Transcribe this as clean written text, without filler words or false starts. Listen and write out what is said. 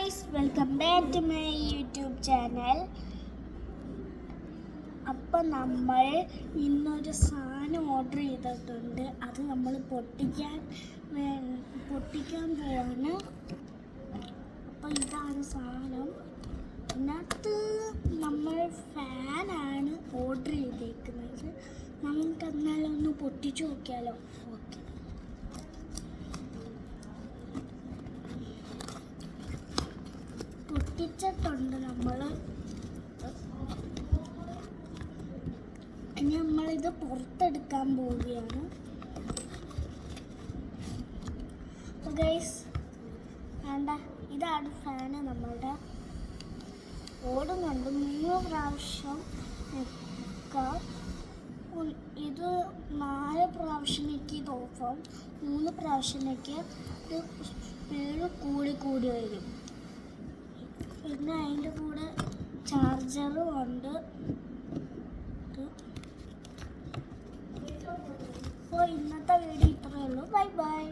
Guys, welcome back to my YouTube channel. അപ്പം നമ്മൾ ഇന്നൊരു സാധനം ഓർഡർ ചെയ്തിട്ടുണ്ട്. അത് നമ്മൾ പൊട്ടിക്കാൻ പോവാണ്. അപ്പം ഇതാണ് സാധനം. ഇതിനകത്ത് നമ്മൾ ഫാനാണ് ഓർഡർ ചെയ്തേക്കുന്നത്. നമുക്ക് എന്നാലും ഒന്ന് പൊട്ടിച്ചു നോക്കിയാലോ? ഓക്കെ, പൊട്ടിച്ചിട്ടുണ്ട് നമ്മൾ. ഇനി നമ്മളിത് പുറത്തെടുക്കാൻ പോവുകയാണ്. ഗൈസ്, വേണ്ട, ഇതാണ് ഫാന്. നമ്മളുടെ ഓടുന്നുണ്ട് 3 പ്രാവശ്യം നിൽക്കാം. ഇത് 4 പ്രാവശ്യം നിൽക്കി ഇത് ഓഫാവും. 3 പ്രാവശ്യം നിൽക്കിയ സ്പീഡ് കൂടി വരും. പിന്നെ അതിൻ്റെ കൂടെ ചാർജറും ഉണ്ട്. അപ്പോൾ ഇന്നത്തെ വീഡിയോ ഇത്രയേ ഉള്ളൂ. Bye bye.